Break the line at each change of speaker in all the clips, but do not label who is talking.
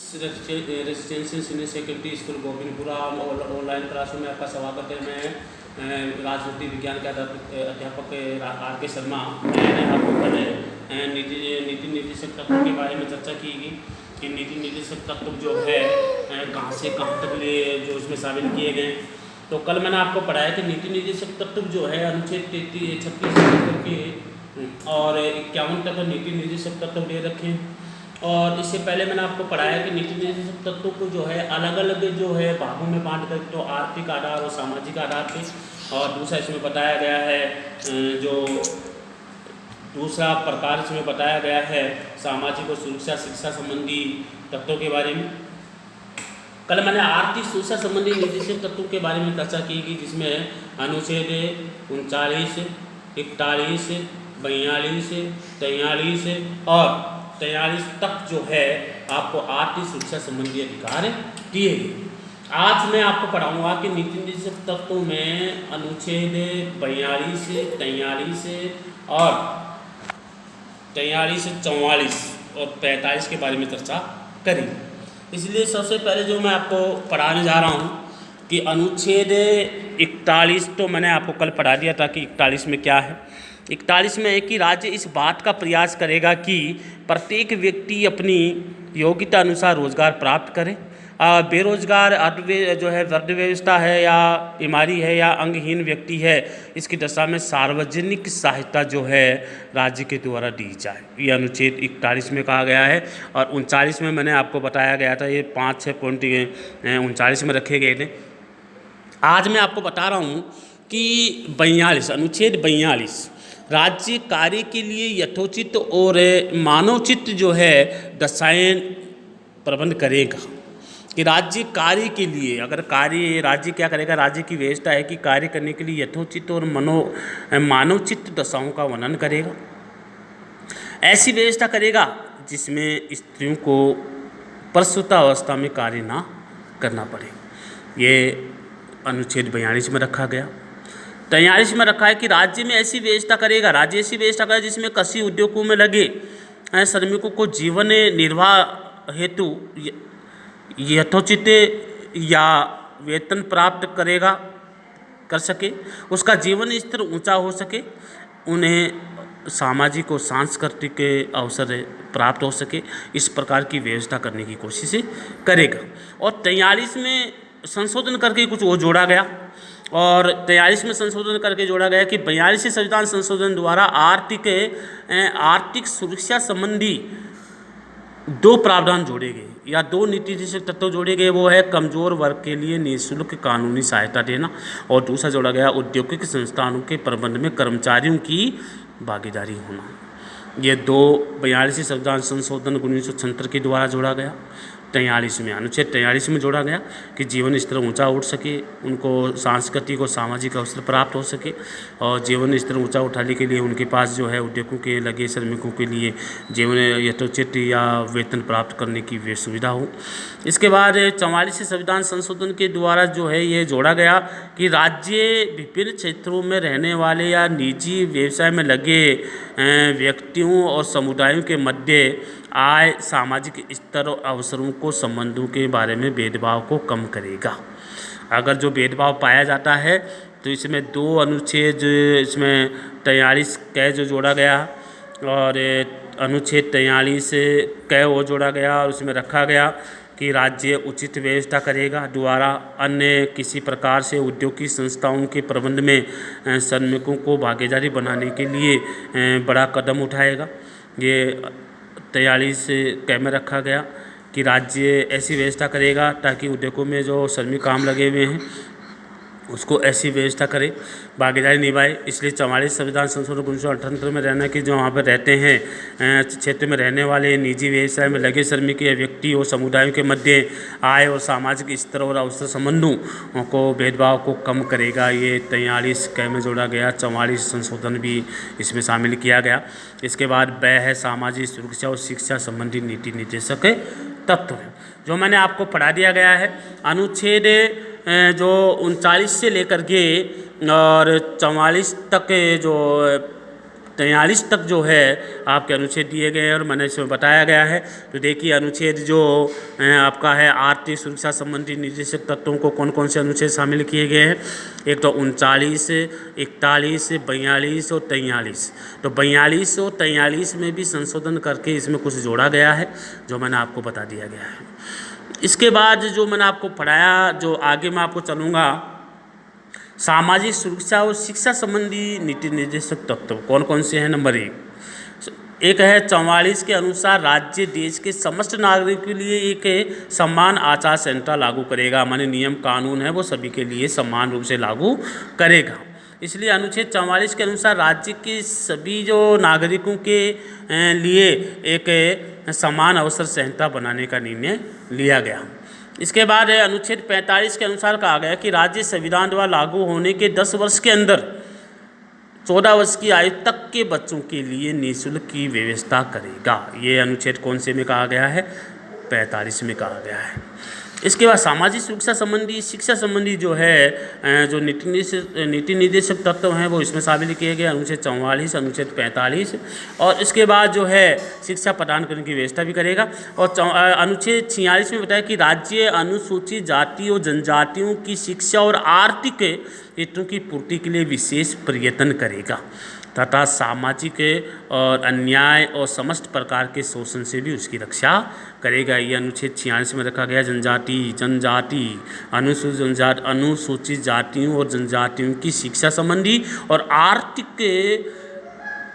Residential senior secondary school Govindpura online क्लासों में आपका स्वागत है। मैं राजनीति विज्ञान के अध्यापक आर के शर्मा। मैंने आपको पहले नीति निर्देशक तत्व के बारे में चर्चा की गई कि नीति निर्देशक तत्व जो है कहाँ से कहाँ तक ले जो इसमें शामिल किए गए। तो कल मैंने आपको पढ़ाया कि नीति निर्देशक तत्व जो है अनुच्छेद 36 के और 51 तक नीति निर्देशक तत्व दे रखे हैं। और इससे पहले मैंने आपको पढ़ाया कि नीति निर्देशक तत्वों को जो है अलग अलग जो है भागों में बांट कर, तो आर्थिक आधार और सामाजिक आधार पे, और दूसरा इसमें बताया गया है जो दूसरा प्रकार इसमें बताया गया है सामाजिक और सुरक्षा शिक्षा संबंधी तत्वों के बारे में। कल मैंने आर्थिक सुरक्षा संबंधी निर्देशक तत्वों के बारे में चर्चा की गई, जिसमें अनुच्छेद 39, 41, 42, 43 और 43 तक जो है आपको आर्थिक सुरक्षा संबंधी अधिकार दिए गए। आज मैं आपको पढ़ाऊंगा कि नीति निर्देशक तत्वों में अनुच्छेद 42, 43 और 43, 44 और 45 के बारे में चर्चा करेंगे। इसलिए सबसे पहले जो मैं आपको पढ़ाने जा रहा हूँ कि अनुच्छेद 41 तो मैंने आपको कल पढ़ा दिया था कि 41 में क्या है। 41 में है कि राज्य इस बात का प्रयास करेगा कि प्रत्येक व्यक्ति अपनी योग्यता अनुसार रोजगार प्राप्त करे। बेरोजगार जो है वृद्धावस्था है या बीमारी है या अंगहीन व्यक्ति है, इसकी दशा में सार्वजनिक सहायता जो है राज्य के द्वारा दी जाए। ये अनुच्छेद 41 में कहा गया है। और 39 में मैंने आपको बताया गया था, ये 5-6 पॉइंट 39 में रखे गए थे। आज मैं आपको बता रहा हूँ कि 42 अनुच्छेद 42 राज्य कार्य के लिए यथोचित और मानवोचित जो है दशाएं प्रबंध करेगा। कि राज्य कार्य के लिए अगर कार्य राज्य क्या करेगा, राज्य की व्यवस्था है कि कार्य करने के लिए यथोचित और मानवचित दशाओं का वर्णन करेगा। ऐसी व्यवस्था करेगा जिसमें स्त्रियों को प्रसूतावस्था में कार्य ना करना पड़े। ये अनुच्छेद 42 में रखा गया। 43 में रखा है कि राज्य में ऐसी व्यवस्था करेगा, राज्य ऐसी व्यवस्था करेगा जिसमें कृषि उद्योगों में लगे श्रमिकों को जीवन निर्वाह हेतु यथोचित या वेतन प्राप्त कर सके, उसका जीवन स्तर ऊंचा हो सके, उन्हें सामाजिक और सांस्कृतिक अवसर प्राप्त हो सके, इस प्रकार की व्यवस्था करने की कोशिश करेगा। और 43 में संशोधन करके कुछ वो जोड़ा गया, और 43 में संशोधन करके जोड़ा गया कि 42वें संविधान संशोधन द्वारा आर्थिक सुरक्षा संबंधी 2 प्रावधान जोड़े गए या 2 नीति निर्देशक तत्व जोड़े गए। वो है कमजोर वर्ग के लिए निःशुल्क कानूनी सहायता देना, और दूसरा जोड़ा गया औद्योगिक संस्थानों के प्रबंध में कर्मचारियों की भागीदारी होना। ये 2 42वें संविधान संशोधन 1976 के द्वारा जोड़ा गया। 43 में अनुच्छेद 43 में जोड़ा गया कि जीवन स्तर ऊंचा उठ सके, उनको सांस्कृतिक और सामाजिक अवसर प्राप्त हो सके, और जीवन स्तर ऊंचा उठाने के लिए उनके पास जो है उद्योगों के लगे श्रमिकों के लिए जीवन यथोचित या वेतन प्राप्त करने की वे सुविधा हो। इसके बाद 44वें संविधान संशोधन के द्वारा जो है ये जोड़ा गया कि राज्य विभिन्न क्षेत्रों में रहने वाले या निजी व्यवसाय में लगे व्यक्तियों और समुदायों के मध्य आय, सामाजिक स्तर और अवसरों को संबंधों के बारे में भेदभाव को कम करेगा। अगर जो भेदभाव पाया जाता है तो इसमें 2 अनुच्छेद इसमें 43 कै जो जोड़ा गया, और अनुच्छेद 43 कै वो जोड़ा गया, और उसमें रखा गया कि राज्य उचित व्यवस्था करेगा द्वारा अन्य किसी प्रकार से औद्योगिक संस्थाओं के प्रबंध में श्रमिकों को भागीदारी बनाने के लिए बड़ा कदम उठाएगा। ये 43 कै में रखा गया कि राज्य ऐसी व्यवस्था करेगा ताकि उद्योगों में जो श्रमिक काम लगे हुए हैं उसको ऐसी व्यवस्था करे, भागीदारी निभाए। इसलिए 44 संविधान संशोधन 1978 में रहना कि जो वहाँ पर रहते हैं क्षेत्र में रहने वाले निजी व्यवसाय में लगे श्रमिक या व्यक्ति और समुदायों के मध्य आय और सामाजिक स्तर और अवसर संबंधों को भेदभाव को कम करेगा। ये 43 कै में जोड़ा गया। 44 संशोधन भी इसमें शामिल किया गया। इसके बाद वह है सामाजिक सुरक्षा और शिक्षा संबंधी नीति निर्देशक तत्व है, जो मैंने आपको पढ़ा दिया गया है। अनुच्छेद जो 39 से लेकर के और 44 तक जो 43 तक जो है आपके अनुच्छेद दिए गए हैं और मैंने इसमें बताया गया है। तो देखिए अनुच्छेद जो आपका है आर्थिक सुरक्षा संबंधी निर्देशक तत्वों को कौन कौन से अनुच्छेद शामिल किए गए हैं। एक तो 39, 41, 42 और 43। तो 42 और 43 में भी संशोधन करके इसमें कुछ जोड़ा गया है जो मैंने आपको बता दिया गया है। इसके बाद जो मैंने आपको पढ़ाया, जो आगे मैं आपको चलूँगा, सामाजिक सुरक्षा और शिक्षा संबंधी नीति निर्देशक तत्व कौन कौन से हैं। नंबर एक है 44 के अनुसार राज्य देश के समस्त नागरिकों के लिए एक समान आचार संहिता लागू करेगा, माने नियम कानून है वो सभी के लिए समान रूप से लागू करेगा। इसलिए अनुच्छेद 44 के अनुसार राज्य के सभी जो नागरिकों के लिए एक समान अवसर संहिता बनाने का निर्णय लिया गया। इसके बाद है अनुच्छेद 45 के अनुसार कहा गया कि राज्य संविधान द्वारा लागू होने के 10 वर्ष के अंदर 14 वर्ष की आयु तक के बच्चों के लिए निःशुल्क की व्यवस्था करेगा। ये अनुच्छेद कौन से में कहा गया है, 45 में कहा गया है। इसके बाद सामाजिक सुरक्षा संबंधी शिक्षा संबंधी जो है जो नीति निर्देशक तत्व हैं वो इसमें शामिल किए गए, अनुच्छेद 44, अनुच्छेद 45। और इसके बाद जो है शिक्षा प्रदान करने की व्यवस्था भी करेगा। और अनुच्छेद 46 में बताया कि राज्य अनुसूचित जाति और जनजातियों की शिक्षा और आर्थिक हितों की पूर्ति के लिए विशेष प्रयत्न करेगा तथा सामाजिक और अन्याय और समस्त प्रकार के शोषण से भी उसकी रक्षा करेगा। ये अनुच्छेद 46 में रखा गया। जनजाति अनुसूचित जातियों और जनजातियों की शिक्षा संबंधी और आर्थिक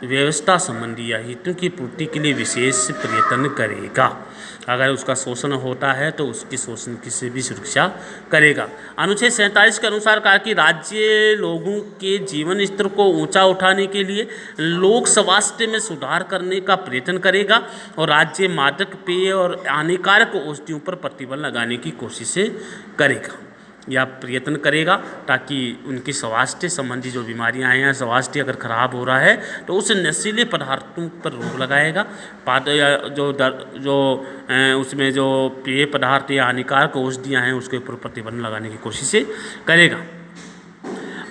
व्यवस्था संबंधी या हितों की पूर्ति के लिए विशेष प्रयत्न करेगा। अगर उसका शोषण होता है तो उसकी शोषण की से भी सुरक्षा करेगा। अनुच्छेद 47 के अनुसार कहा कि राज्य लोगों के जीवन स्तर को ऊंचा उठाने के लिए लोक स्वास्थ्य में सुधार करने का प्रयत्न करेगा और राज्य मादक पेय और हानिकारक औषधियों पर प्रतिबंध लगाने की कोशिश करेगा या प्रयत्न करेगा ताकि उनकी स्वास्थ्य संबंधी जो बीमारियां हैं, स्वास्थ्य अगर खराब हो रहा है तो उस नशीले पदार्थों पर रोक लगाएगा। उसमें जो पेय पदार्थ या हानिकारक औषधियाँ हैं उसके ऊपर प्रतिबंध लगाने की कोशिश करेगा।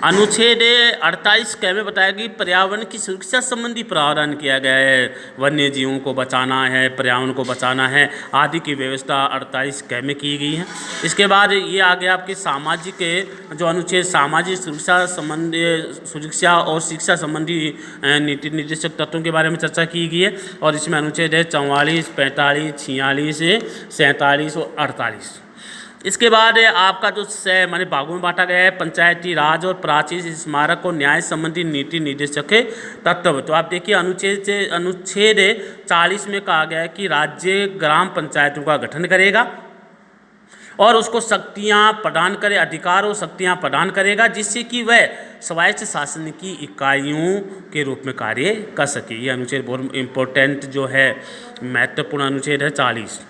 अनुच्छेद 48 क में बताया कि पर्यावरण की सुरक्षा संबंधी प्रावधान किया गया है। वन्य जीवों को बचाना है, पर्यावरण को बचाना है आदि की व्यवस्था 48 क में की गई है। इसके बाद ये आ गया आपके सामाजिक जो अनुच्छेद सामाजिक सुरक्षा और शिक्षा संबंधी नीति निर्देशक तत्वों के बारे में चर्चा की गई है। और इसमें अनुच्छेद है 44, 45, 46, 47 और 48। इसके बाद आपका जो माने भागों में बांटा गया है पंचायती राज और प्राचीन स्मारक और न्याय संबंधी नीति निर्देशक तत्व। तो आप देखिए अनुच्छेद 40 में कहा गया है कि राज्य ग्राम पंचायतों का गठन करेगा और उसको शक्तियां प्रदान करे, अधिकार और शक्तियां प्रदान करेगा जिससे कि वह स्वायत्त शासन की इकाइयों के रूप में कार्य कर सके। ये अनुच्छेद बहुत इम्पोर्टेंट जो है महत्वपूर्ण अनुच्छेद है 40।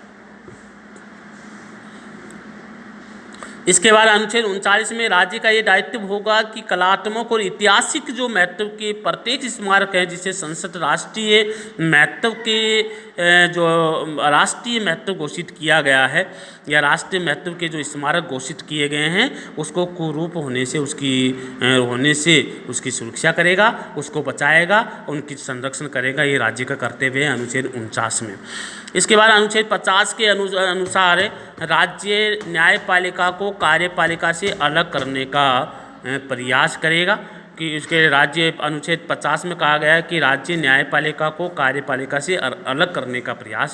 इसके बाद अनुच्छेद 39 में राज्य का ये दायित्व होगा कि कलात्मक और ऐतिहासिक जो महत्व के प्रत्येक स्मारक है जिसे संसद राष्ट्रीय महत्व के जो राष्ट्रीय महत्व घोषित किया गया है या राष्ट्रीय महत्व के जो स्मारक घोषित किए गए हैं उसको कुरूप होने से उसकी सुरक्षा करेगा, उसको बचाएगा, उनकी संरक्षण करेगा। ये राज्य का कर्तव्य है अनुच्छेद 49 में। इसके बाद अनुच्छेद 50 के अनुसार राज्य न्यायपालिका को कार्यपालिका से अलग करने का प्रयास करेगा कि इसके राज्य अनुच्छेद 50 में कहा गया है कि राज्य न्यायपालिका को कार्यपालिका से अलग करने का प्रयास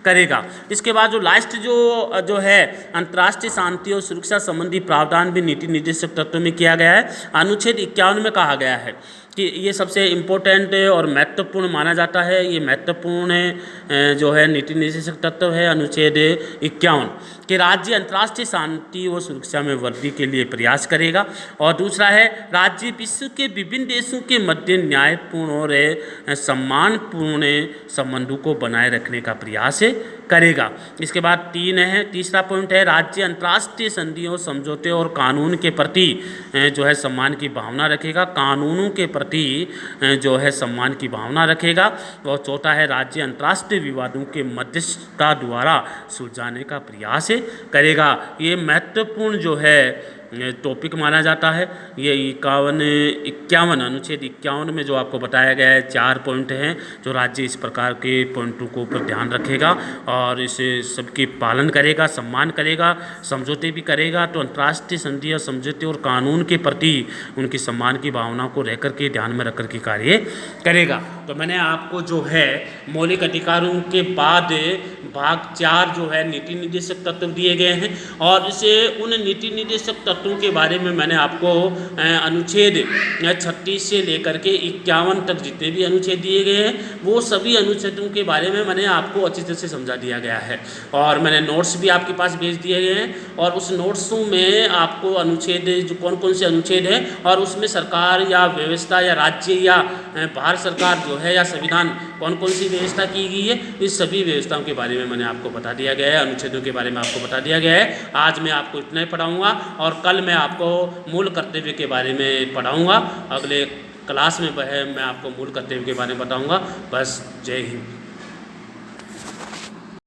करेगा। इसके बाद जो लास्ट जो है अंतर्राष्ट्रीय शांति और सुरक्षा संबंधी प्रावधान भी नीति निर्देशक तत्व में किया गया है। अनुच्छेद 51 में कहा गया है कि ये सबसे इम्पोर्टेंट और महत्वपूर्ण माना जाता है। ये महत्वपूर्ण जो है नीति निर्देशक तत्व है अनुच्छेद 51 कि राज्य अंतर्राष्ट्रीय शांति और सुरक्षा में वृद्धि के लिए प्रयास करेगा। और दूसरा है राज्य विश्व के विभिन्न देशों के मध्य न्यायपूर्ण और सम्मानपूर्ण संबंधों को बनाए रखने का प्रयास करेगा। इसके बाद तीसरा पॉइंट है राज्य अंतर्राष्ट्रीय संधियों, समझौते और कानून के प्रति जो है सम्मान की भावना रखेगा, कानूनों के प्रति जो है सम्मान की भावना रखेगा। और चौथा है राज्य अंतर्राष्ट्रीय विवादों के मध्यस्थता द्वारा सुलझाने का प्रयास करेगा। ये महत्वपूर्ण जो है टॉपिक माना जाता है। ये 51 अनुच्छेद 51 में जो आपको बताया गया है 4 पॉइंट हैं जो राज्य इस प्रकार के पॉइंटों को ऊपर ध्यान रखेगा और इसे सबके पालन करेगा, सम्मान करेगा, समझौते भी करेगा। तो अंतर्राष्ट्रीय संधि या समझौते और कानून के प्रति उनकी सम्मान की भावना को रह करके ध्यान में रख करके कार्य करेगा। तो मैंने आपको जो है मौलिक अधिकारों के बाद भाग 4 जो है नीति निर्देशक तत्व दिए गए हैं और इसे उन नीति निर्देशक तत्वों के बारे में मैंने आपको अनुच्छेद 36 से लेकर के 51 तक जितने भी अनुच्छेद दिए गए हैं वो सभी अनुच्छेदों के बारे में मैंने आपको अच्छी तरह से समझा दिया गया है और मैंने नोट्स भी आपके पास भेज दिए गए हैं और उस नोट्सों में आपको अनुच्छेद जो कौन कौन से अनुच्छेद हैं और उसमें सरकार या व्यवस्था या राज्य या भारत सरकार जो है या संविधान कौन कौन सी व्यवस्था की गई है, इस सभी व्यवस्थाओं के बारे में मैंने आपको बता दिया गया है, अनुच्छेदों के बारे में आपको बता दिया गया है। आज मैं आपको इतना ही पढ़ाऊँगा और कल मैं आपको मूल कर्तव्य के बारे में पढ़ाऊँगा। अगले क्लास में मैं आपको मूल कर्तव्य के बारे में बताऊँगा। बस जय हिंद।